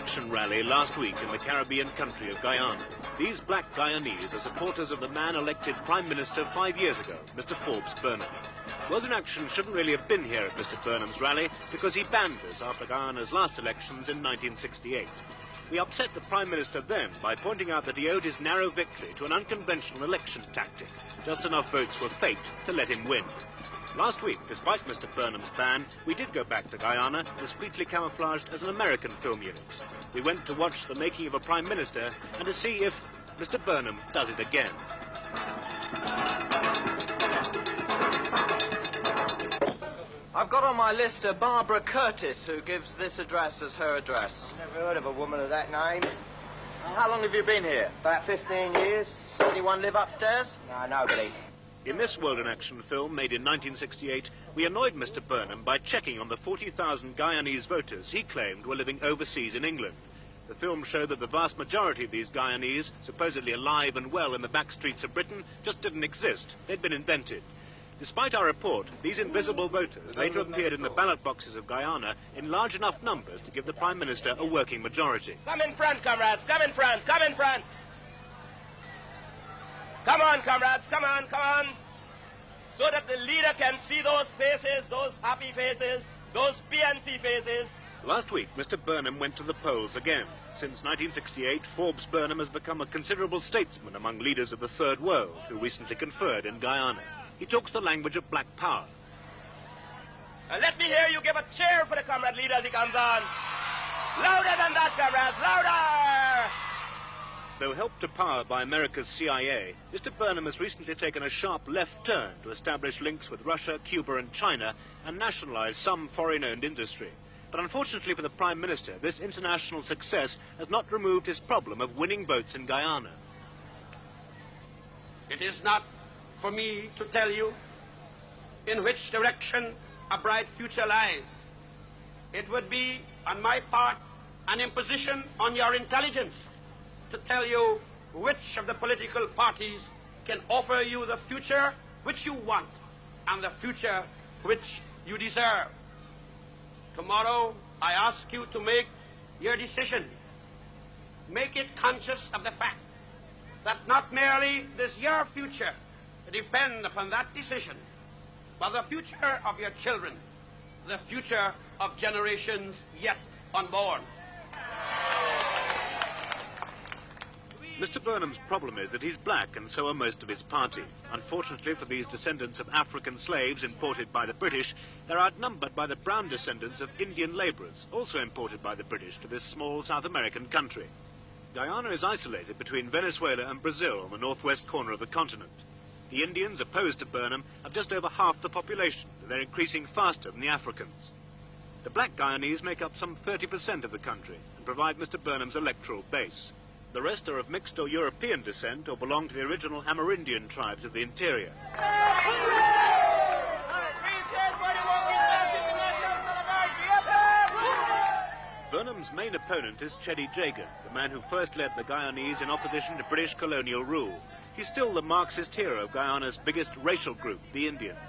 election rally last week in the Caribbean country of Guyana. These black Guyanese are supporters of the man elected Prime Minister 5 years ago, Mr. Forbes Burnham. World in Action shouldn't really have been here at Mr. Burnham's rally because he banned us after Guyana's last elections in 1968. We upset the Prime Minister then by pointing out that he owed his narrow victory to an unconventional election tactic. Just enough votes were faked to let him win. Last week, despite Mr. Burnham's ban, we did go back to Guyana, discreetly camouflaged as an American film unit. We went to watch the making of a Prime Minister and to see if Mr. Burnham does it again. I've got on my list a Barbara Curtis, who gives this address as her address. Never heard of a woman of that name. How long have you been here? About 15 years. Anyone live upstairs? No, nobody. In this World in Action film, made in 1968, we annoyed Mr. Burnham by checking on the 40,000 Guyanese voters he claimed were living overseas in England. The film showed that the vast majority of these Guyanese, supposedly alive and well in the back streets of Britain, just didn't exist. They'd been invented. Despite our report, these invisible voters later appeared in the ballot boxes of Guyana in large enough numbers to give the Prime Minister a working majority. Come in front, comrades, come in front, come in front. Come on, comrades, come on, come on. So that the leader can see those faces, those happy faces, those PNC faces. Last week, Mr. Burnham went to the polls again. Since 1968, Forbes Burnham has become a considerable statesman among leaders of the Third World, who recently conferred in Guyana. He talks the language of black power. Let me hear you give a cheer for the comrade leader as he comes on. Louder than that, comrades, louder! Though helped to power by America's CIA, Mr. Burnham has recently taken a sharp left turn to establish links with Russia, Cuba and China and nationalize some foreign-owned industry. But unfortunately for the Prime Minister, this international success has not removed his problem of winning votes in Guyana. It is not for me to tell you in which direction a bright future lies. It would be, on my part, an imposition on your intelligence to tell you which of the political parties can offer you the future which you want and the future which you deserve. Tomorrow, I ask you to make your decision. Make it conscious of the fact that not merely does your future depend upon that decision, but the future of your children, the future of generations yet unborn. Mr. Burnham's problem is that he's black, and so are most of his party. Unfortunately for these descendants of African slaves imported by the British, they're outnumbered by the brown descendants of Indian labourers, also imported by the British to this small South American country. Guyana is isolated between Venezuela and Brazil on the northwest corner of the continent. The Indians, opposed to Burnham, have just over half the population, but they're increasing faster than the Africans. The black Guyanese make up some 30% of the country and provide Mr. Burnham's electoral base. The rest are of mixed or European descent or belong to the original Amerindian tribes of the interior. Burnham's main opponent is Cheddi Jagan, the man who first led the Guyanese in opposition to British colonial rule. He's still the Marxist hero of Guyana's biggest racial group, the Indians.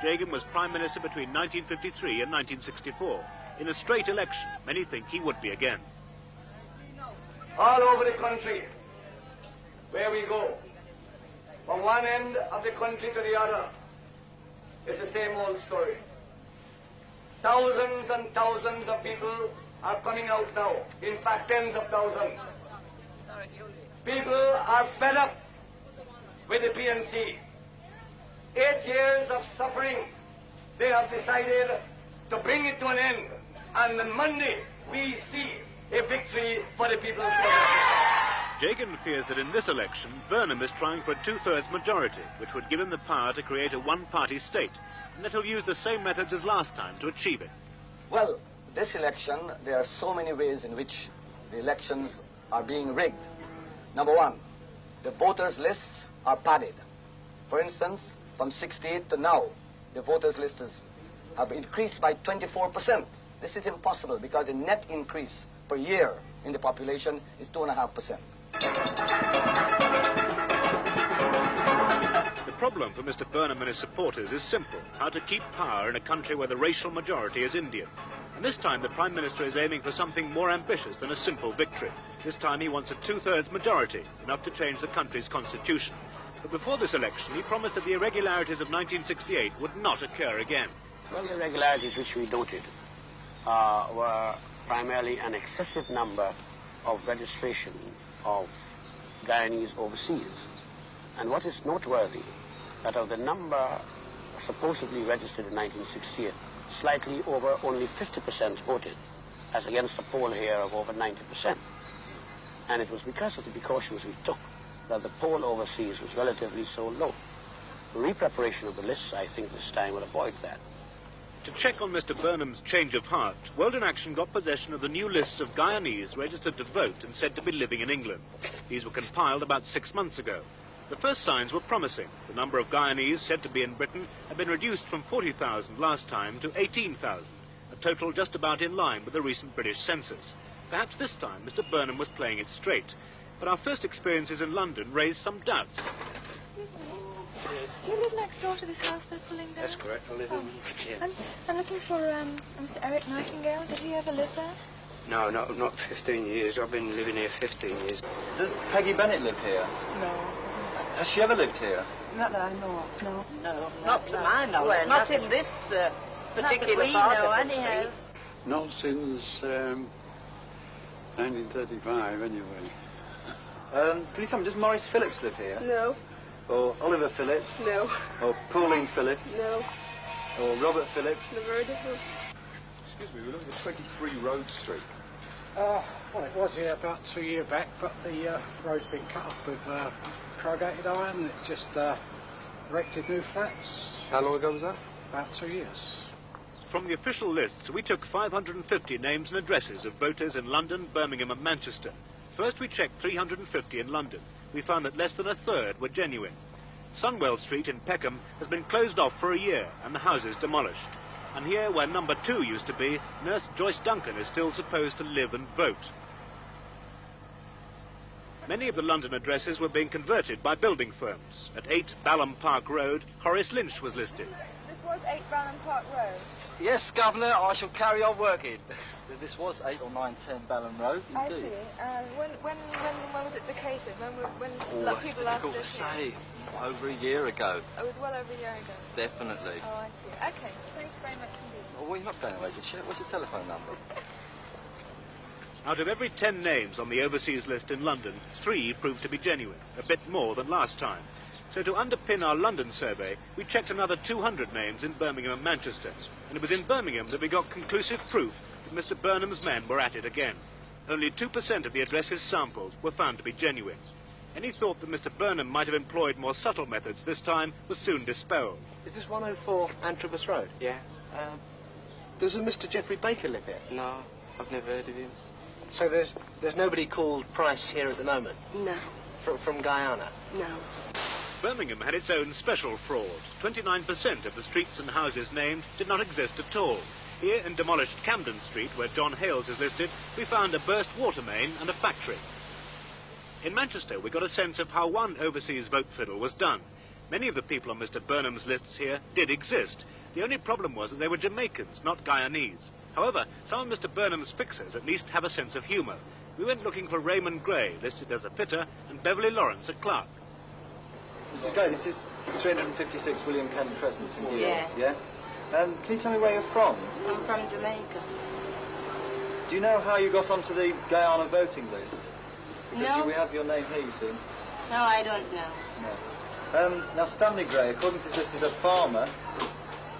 Jagan was Prime Minister between 1953 and 1964. In a straight election, many think he would be again. All over the country, where we go, from one end of the country to the other, it's the same old story. Thousands and thousands of people are coming out now. In fact, tens of thousands. People are fed up with the PNC. 8 years of suffering, they have decided to bring it to an end. And on Monday, we see a victory for the people's party. Jagan fears that in this election, Burnham is trying for a two-thirds majority, which would give him the power to create a one-party state, and that he'll use the same methods as last time to achieve it. Well, this election, there are so many ways in which the elections are being rigged. Number one, the voters' lists are padded. For instance, from 68 to now, the voters' lists have increased by 24%. This is impossible because the net increase per year in the population is 2.5%. The problem for Mr. Burnham and his supporters is simple: how to keep power in a country where the racial majority is Indian. And this time the Prime Minister is aiming for something more ambitious than a simple victory. This time he wants a two-thirds majority, enough to change the country's constitution. But before this election, he promised that the irregularities of 1968 would not occur again. Well, the irregularities which we noted were primarily an excessive number of registration of Guyanese overseas. And what is noteworthy, that of the number supposedly registered in 1968, slightly over only 50% voted, as against a poll here of over 90%. And it was because of the precautions we took that the poll overseas was relatively so low. The re-preparation of the lists, I think, this time will avoid that. To check on Mr. Burnham's change of heart, World in Action got possession of the new lists of Guyanese registered to vote and said to be living in England. These were compiled about 6 months ago. The first signs were promising. The number of Guyanese said to be in Britain had been reduced from 40,000 last time to 18,000, a total just about in line with the recent British census. Perhaps this time Mr. Burnham was playing it straight. But our first experiences in London raised some doubts. Do you live next door to this house they're pulling down? That's correct, I live in here. I'm looking for Mr. Eric Nightingale. Did he ever live there? No, not 15 years. I've been living here 15 years. Does Peggy Bennett live here? No. Has she ever lived here? Not that I know of, no. No, not to my knowledge. Well, not in this particular part of the street. Not since 1935, anyway. Can you tell me, does Maurice Phillips live here? No. Or Oliver Phillips? No. Or Pauline Phillips? No. Or Robert Phillips? Never heard of him. Excuse me, we're looking at 23 Road Street. Well, it was here about 2 years back, but the road's been cut off with corrugated iron. It's just erected new flats. How long ago was that? About 2 years. From the official lists, we took 550 names and addresses of voters in London, Birmingham and Manchester. First we checked 350 in London. We found that less than a third were genuine. Sunwell Street in Peckham has been closed off for a year and the houses demolished. And here, where number 2 used to be, Nurse Joyce Duncan is still supposed to live and vote. Many of the London addresses were being converted by building firms. At 8 Balham Park Road, Horace Lynch was listed. This was 8 Balham Park Road? Yes, Governor, I shall carry on working. This was 8 or 9, 10 Balham Road, indeed. I see. When was it vacated? When It's people last difficult to lived say. Over a year ago. It was well over a year ago. Definitely. Oh, I see. Okay, thanks very much indeed. Well, you're not going away, is it? What's your telephone number? Out of every 10 names on the overseas list in London, 3 proved to be genuine, a bit more than last time. So to underpin our London survey, we checked another 200 names in Birmingham and Manchester. And it was in Birmingham that we got conclusive proof that Mr. Burnham's men were at it again. Only 2% of the addresses sampled were found to be genuine. Any thought that Mr. Burnham might have employed more subtle methods this time was soon dispelled. Is this 104 Antrobus Road? Yeah. Does a Mr. Geoffrey Baker live here? No, I've never heard of him. So there's nobody called Price here at the moment? No. From Guyana? No. Birmingham had its own special fraud. 29% of the streets and houses named did not exist at all. Here in demolished Camden Street, where John Hales is listed, we found a burst water main and a factory. In Manchester, we got a sense of how one overseas vote fiddle was done. Many of the people on Mr. Burnham's lists here did exist. The only problem was that they were Jamaicans, not Guyanese. However, some of Mr. Burnham's fixers at least have a sense of humour. We went looking for Raymond Gray, listed as a fitter, and Beverly Lawrence, a clerk. Mrs. Gray, this is 356 William Cannon Crescent in New York. Yeah. Can you tell me where you're from? I'm from Jamaica. Do you know how you got onto the Guyana voting list? Because No. we have your name here, you see. No, I don't know. No. Now, Stanley Gray, according to this, is a farmer.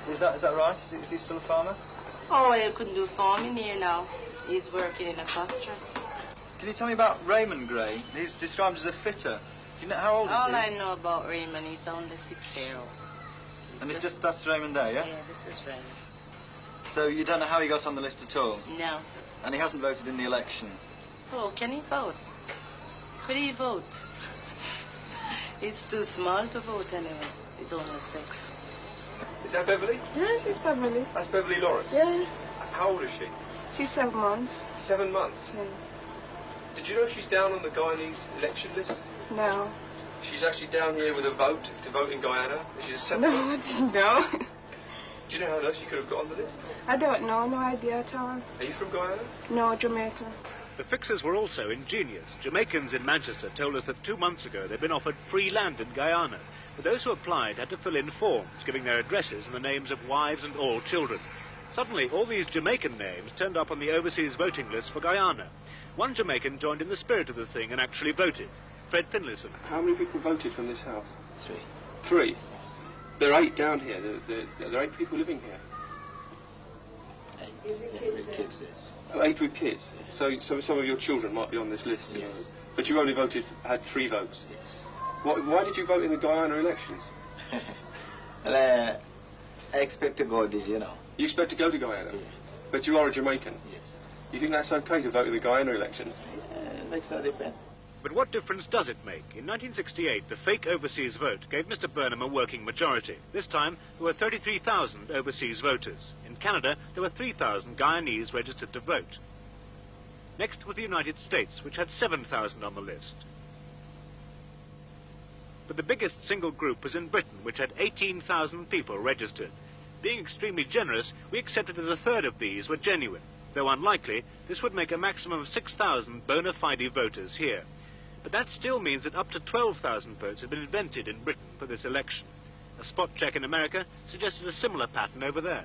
Is that right? Is he still a farmer? Oh, well, he couldn't do farming here now. He's working in a factory. Can you tell me about Raymond Gray? He's described as a fitter. Do you know how old is he? All I know about Raymond, he's only 6-year-old. And it's just that's Raymond there, yeah? Yeah, this is Raymond. So you don't know how he got on the list at all? No. And he hasn't voted in the election? Oh, can he vote? Could he vote? He's too small to vote anyway. He's only 6. Is that Beverly? Yes, it's Beverly. That's Beverly Lawrence? Yeah. How old is she? She's 7 months. 7 months? Yeah. Did you know she's down on the Guyanese election list? No. She's actually down here with a vote to vote in Guyana. She's a separate. No, I didn't know. Do you know how else you could have got on the list? I don't know, no idea at all. Are you from Guyana? No, Jamaica. The fixers were also ingenious. Jamaicans in Manchester told us that 2 months ago they'd been offered free land in Guyana, but those who applied had to fill in forms, giving their addresses and the names of wives and all children. Suddenly, all these Jamaican names turned up on the overseas voting list for Guyana. One Jamaican joined in the spirit of the thing and actually voted. Fred Finlayson. How many people voted from this house? 3. 3? There are 8 down here. There are 8 people living here. 8 with kids, yes. Oh, 8 with kids? Yes. So some of your children might be on this list? Yes. But you only had 3 votes? Yes. Why did you vote in the Guyana elections? Well, I expect to go there, you know. You expect to go to Guyana? Yeah. But you are a Jamaican? Yes. You think that's okay to vote in the Guyana elections? Makes no difference. But what difference does it make? In 1968, the fake overseas vote gave Mr. Burnham a working majority. This time, there were 33,000 overseas voters. In Canada, there were 3,000 Guyanese registered to vote. Next was the United States, which had 7,000 on the list. But the biggest single group was in Britain, which had 18,000 people registered. Being extremely generous, we accepted that a third of these were genuine. Though unlikely, this would make a maximum of 6,000 bona fide voters here. But that still means that up to 12,000 votes had been invented in Britain for this election. A spot check in America suggested a similar pattern over there.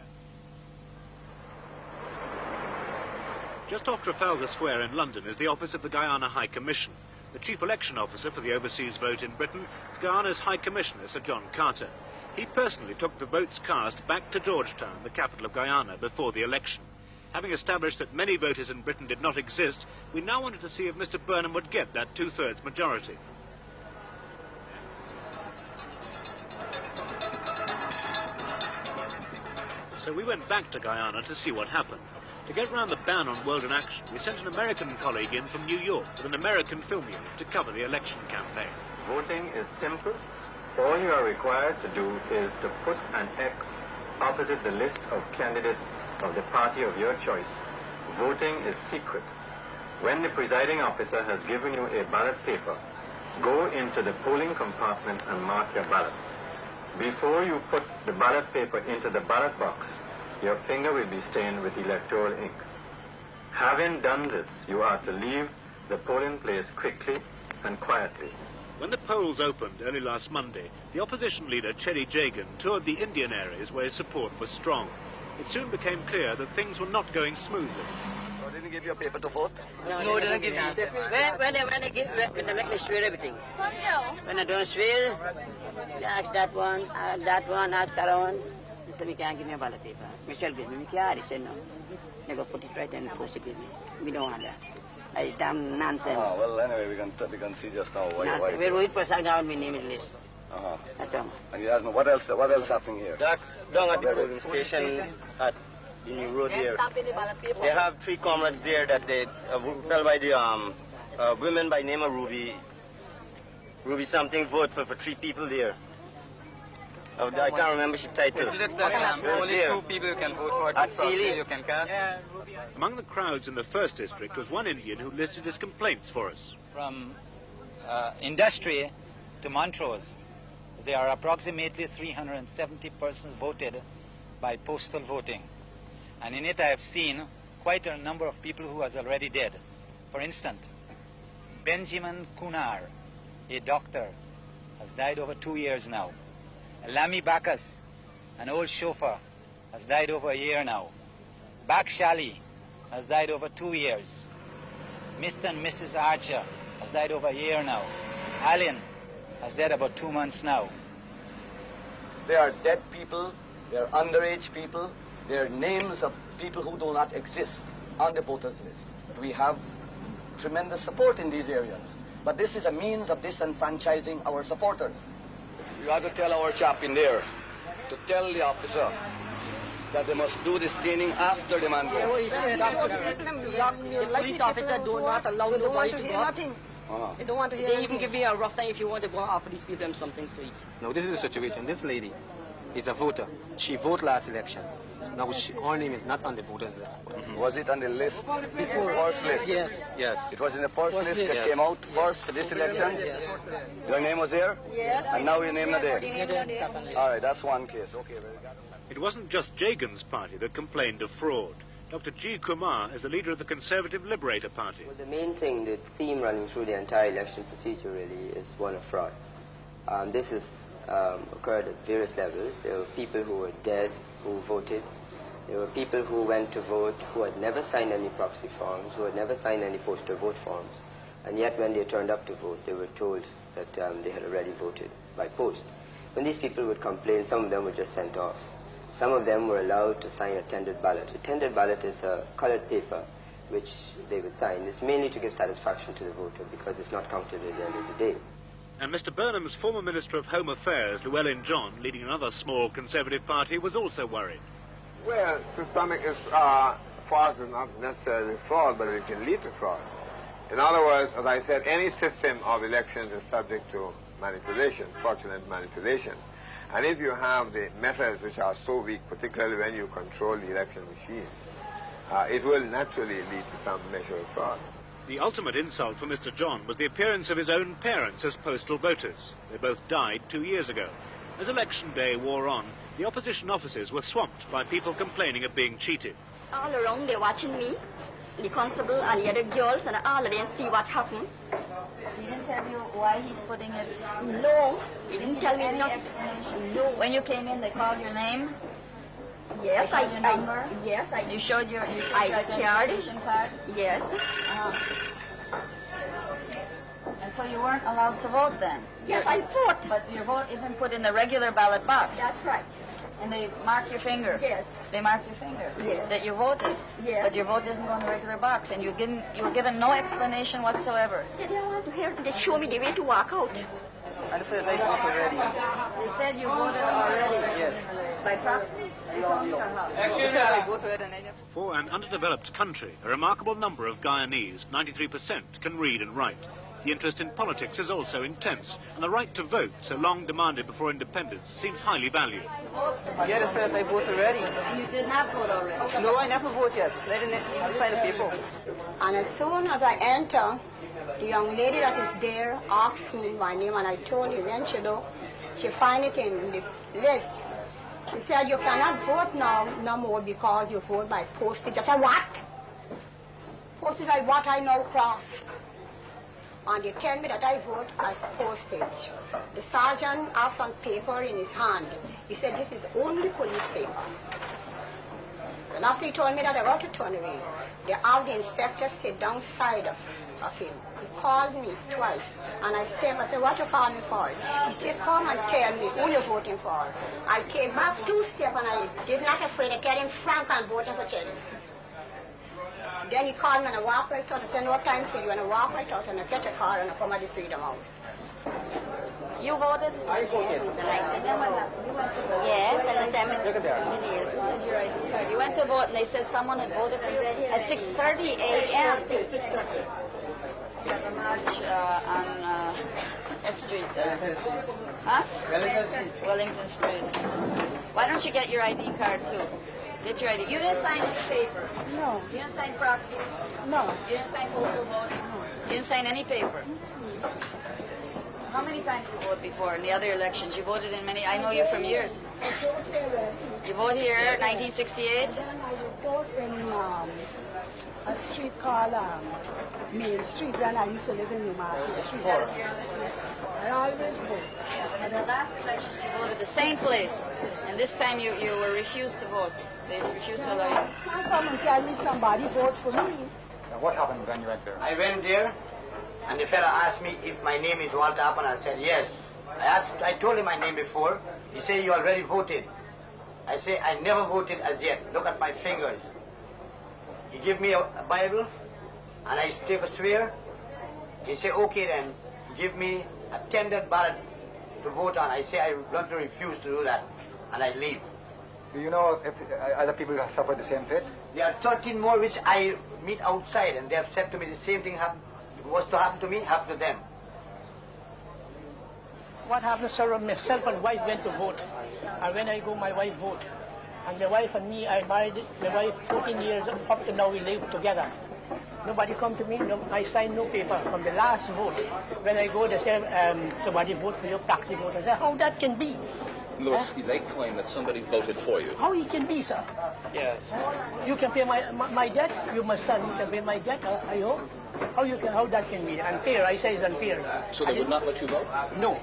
Just off Trafalgar Square in London is the office of the Guyana High Commission. The chief election officer for the overseas vote in Britain is Guyana's High Commissioner, Sir John Carter. He personally took the votes cast back to Georgetown, the capital of Guyana, before the election. Having established that many voters in Britain did not exist, we now wanted to see if Mr. Burnham would get that 2/3 majority. So we went back to Guyana to see what happened. To get round the ban on World in Action, we sent an American colleague in from New York with an American film unit to cover the election campaign. Voting is simple. All you are required to do is to put an X opposite the list of candidates of the party of your choice. Voting is secret. When the presiding officer has given you a ballot paper, go into the polling compartment and mark your ballot. Before you put the ballot paper into the ballot box, your finger will be stained with electoral ink. Having done this, you are to leave the polling place quickly and quietly. When the polls opened early last Monday, the opposition leader, Cherry Jagan, toured the Indian areas where his support was strong. It soon became clear that things were not going smoothly. So didn't give you a paper to vote? No, they don't give me. When they make me swear everything. When I don't swear, they ask that one, ask that one. They say, we can't give me a ballot paper. Michelle give me, he said no. They go put it right in the post give me. We don't want that. It's damn nonsense. Oh, well, anyway, we can see just now why. We're waiting for some guy my name in the list. And you ask me, what else happening here? Down at the polling station at the new road here. They have 3 comrades there that they tell by the women by name of Ruby something vote for 3 people there. I can't remember the title. Isn't it that only 2 people you can vote for, 2 proxies you can cast? Among the crowds in the first district was one Indian who listed his complaints for us. From industry to Montrose, there are approximately 370 persons voted by postal voting. And in it I have seen quite a number of people who are already dead. For instance, Benjamin Kunar, a doctor, has died over 2 years now. Lamy Bacchus, an old chauffeur, has died over a year now. Bakshali has died over 2 years. Mr. and Mrs. Archer has died over a year now. Allen has died about 2 months now. There are dead people, there are underage people, there are names of people who do not exist on the voters list. We have tremendous support in these areas, but this is a means of disenfranchising our supporters. You have to tell our chap in there, to tell the officer that they must do the staining after the man goes. The police officer do not allow nobody to go up. They don't want to hear They even give me a rough time if you want to go offer these people something to eat. No, this is the situation. This lady is a voter. She voted last election. Now her name is not on the voters list. Was it on the list before? First list? Yes. Yes. It was in the first list that came out first for this election? Yes. Your name was there? Yes. And now your name not there? Yes. All right, that's one case. Okay, very good. It wasn't just Jagan's party that complained of fraud. Dr. G. Kumar is the leader of the Conservative Liberator Party. Well, the main thing, the theme running through the entire election procedure really is one of fraud. This has occurred at various levels. There were people who were dead who voted. There were people who went to vote who had never signed any proxy forms, who had never signed any postal vote forms, and yet when they turned up to vote, they were told that they had already voted by post. When these people would complain, some of them were just sent off. Some of them were allowed to sign a tendered ballot. A tendered ballot is a colored paper which they would sign. It's mainly to give satisfaction to the voter because it's not counted at the end of the day. And Mr. Burnham's former Minister of Home Affairs, Llewellyn John, leading another small Conservative party, was also worried. Well, to some extent, fraud is not necessarily fraud, but it can lead to fraud. In other words, as I said, any system of elections is subject to manipulation, fraudulent manipulation. And if you have the methods which are so weak, particularly when you control the election machine, it will naturally lead to some measure of fraud. The ultimate insult for Mr. John was the appearance of his own parents as postal voters. They both died 2 years ago. As election day wore on, the opposition offices were swamped by people complaining of being cheated. All around they're watching me, the constable and the other girls, and all of them see what happened. He didn't tell you why he's putting it? No, he didn't tell me any nothing. explanation? No. When you came in, they called your name? Yes, They called your number? Yes, I. You showed your I identification card? Yes. And so you weren't allowed to vote then? Yes, I vote. But your vote isn't put in the regular ballot box? That's right. And they mark your finger? Yes. They mark your finger? Yes. That you voted? Yes. But your vote doesn't go in the regular box, and you were given no explanation whatsoever? They didn't want to hear it. They showed me the way to walk out. I said they voted already. They said you voted already? Yes. By proxy? They told you or how? They said they voted already. For an underdeveloped country, a remarkable number of Guyanese, 93%, can read and write. The interest in politics is also intense, and the right to vote, so long demanded before independence, seems highly valued. Yeah, they said they voted already. You did not vote already? No, I never voted yet. They didn't sign the paper. And as soon as I enter, the young lady that is there asked me my name, and I told her. Then she find it in the list. She said, you cannot vote now no more because you vote by postage. I said, what? Postage by what I now cross? And they tell me that I vote as postage. The sergeant has some paper in his hand. He said, this is only police paper. And after he told me that, I got to turn away. They have the inspector sit down side of him. He called me twice, and I stepped. I said, what you call me for? He said, come and tell me who you're voting for. I came back 2 steps, and I did not afraid to tell him, Frank, I'm voting for Cherry. Then he called me and I walked right out. I said, no time for you. And I walked right out and I fetch a car and I come at the Freedom House. You voted? I voted. Yes, Look at that. This is your ID card. You went to vote and they said someone had voted for you at 6:30 a.m. You have a march on what street? Huh? Wellington Street. Why don't you get your ID card too? Get your ID. You didn't sign any paper? No. You didn't sign proxy? No. You didn't sign postal vote? No. You didn't sign any paper? How many times you voted before in the other elections? You voted in many. I know you from years. You voted here, 1968? Then I vote in a street called Main Street when I used to live in New Market Street. I always vote. And in the last election you voted the same place, and this time you were refused to vote. They refused to allow you. Can't come and tell me somebody vote for me. Now, what happened when you went there? I went there, and the fella asked me if my name is Walter Upton. I said yes. I told him my name before. He said, you already voted. I say, I never voted as yet. Look at my fingers. He gave me a Bible, and I take a swear. He said, okay then, give me a tendered ballot to vote on. I say, I want to refuse to do that, and I leave. Do you know if other people have suffered the same fate? There are 13 more which I meet outside, and they have said to me the same thing was to happen to me, happened to them. What happened, sir, myself and wife went to vote. And when I go, my wife vote. And the wife and me, I married the wife 14 years up to now, we live together. Nobody come to me, no, I signed no paper from the last vote. When I go, they say, somebody vote for your proxy vote. I say, how that can be? In other words, they claim that somebody voted for you. How it can be, sir? Yeah. You can pay my debt. You must son, you can pay my debt. I hope. How that can be unfair? I say it's unfair. So they would not let you vote? No.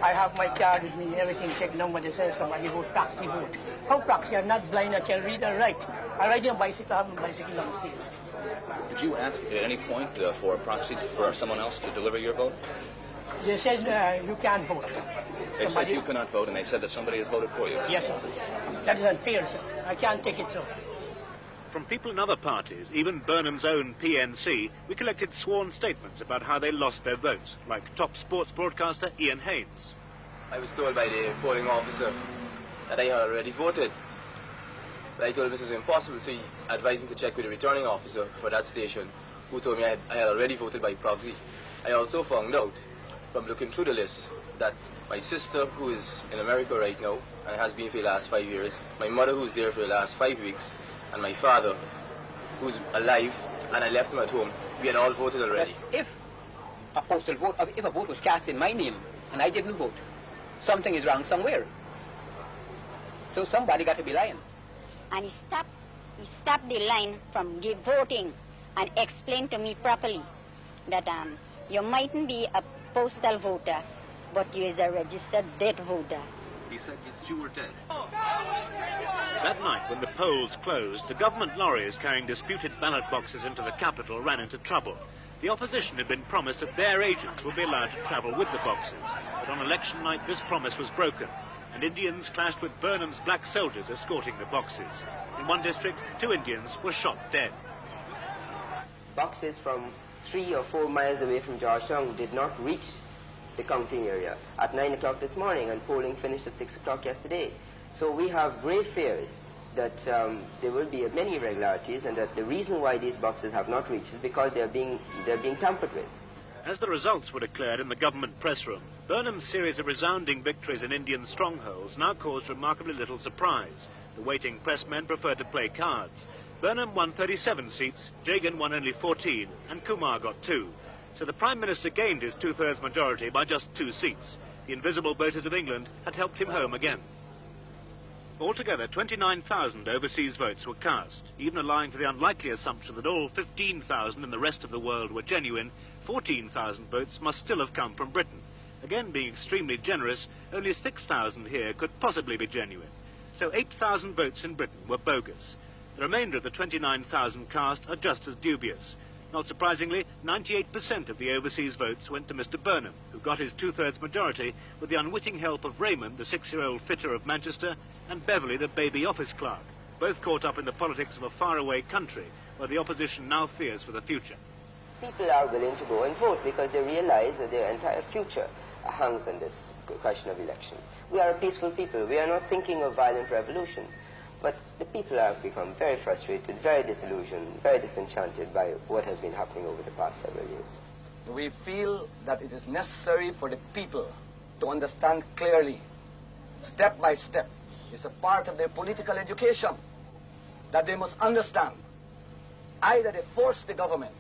I have my card with me, everything checked. Nobody says somebody vote, proxy vote. How proxy? I'm not blind. I can read and write. I ride on bicycle. I have a bicycle downstairs. Did you ask at any point for a proxy for someone else to deliver your vote? They said you can't vote. They said you cannot vote, and they said that somebody has voted for you. Yes, sir. That is unfair, sir. I can't take it, sir. From people in other parties, even Burnham's own PNC, we collected sworn statements about how they lost their votes, like top sports broadcaster Ian Haynes. I was told by the polling officer that I had already voted. But I told him this was impossible, so he advised me to check with the returning officer for that station, who told me I had already voted by proxy. I also found out, from looking through the list, that my sister, who is in America right now, and has been for the last 5 years, my mother, who's there for the last 5 weeks, and my father, who's alive, and I left him at home, we had all voted already. But if a postal vote, if a vote was cast in my name, and I didn't vote, something is wrong somewhere. So somebody got to be lying. And he stopped the line from voting and explained to me properly that you mightn't be a postal voter, but you is a registered dead voter. He said that you were dead. That night, when the polls closed, the government lorries carrying disputed ballot boxes into the capital ran into trouble. The opposition had been promised that their agents would be allowed to travel with the boxes, but on election night this promise was broken, and Indians clashed with Burnham's black soldiers escorting the boxes. In one district, 2 Indians were shot dead. Boxes from 3 or 4 miles away from Georgetown did not reach the counting area at 9 o'clock this morning, and polling finished at 6 o'clock yesterday. So we have grave fears that there will be many irregularities, and that the reason why these boxes have not reached is because they're being tampered with. As the results were declared in the government press room, Burnham's series of resounding victories in Indian strongholds now caused remarkably little surprise. The waiting pressmen preferred to play cards. Burnham won 37 seats, Jagan won only 14, and Kumar got 2. So the Prime Minister gained his 2/3 majority by just 2 seats. The invisible voters of England had helped him home again. Altogether, 29,000 overseas votes were cast. Even allowing for the unlikely assumption that all 15,000 in the rest of the world were genuine, 14,000 votes must still have come from Britain. Again, being extremely generous, only 6,000 here could possibly be genuine. So 8,000 votes in Britain were bogus. The remainder of the 29,000 cast are just as dubious. Not surprisingly, 98% of the overseas votes went to Mr. Burnham, who got his 2/3 majority with the unwitting help of Raymond, the 6-year-old fitter of Manchester, and Beverley, the baby office clerk, both caught up in the politics of a faraway country where the opposition now fears for the future. People are willing to go and vote because they realize that their entire future hangs on this question of election. We are a peaceful people. We are not thinking of violent revolution. But the people have become very frustrated, very disillusioned, very disenchanted by what has been happening over the past several years. We feel that it is necessary for the people to understand clearly, step by step. It's a part of their political education that they must understand. Either they force the government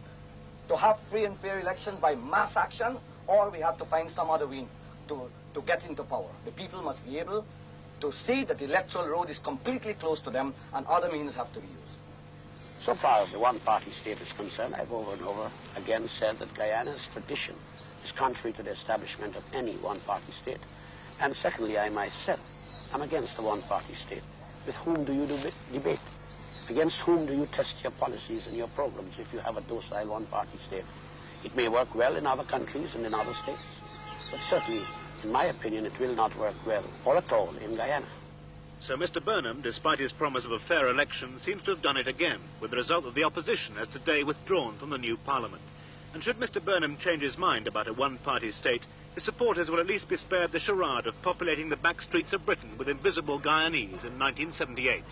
to have free and fair elections by mass action, or we have to find some other way to get into power. The people must be able to see that the electoral road is completely closed to them and other means have to be used. So far as the one-party state is concerned, I've over and over again said that Guyana's tradition is contrary to the establishment of any one-party state. And secondly, I myself am against the one-party state. With whom do you debate? Against whom do you test your policies and your programs if you have a docile one-party state? It may work well in other countries and in other states, but certainly, in my opinion, it will not work well or at all in Guyana. So Mr. Burnham, despite his promise of a fair election, seems to have done it again, with the result that the opposition has today withdrawn from the new parliament. And should Mr. Burnham change his mind about a one-party state, his supporters will at least be spared the charade of populating the back streets of Britain with invisible Guyanese in 1978.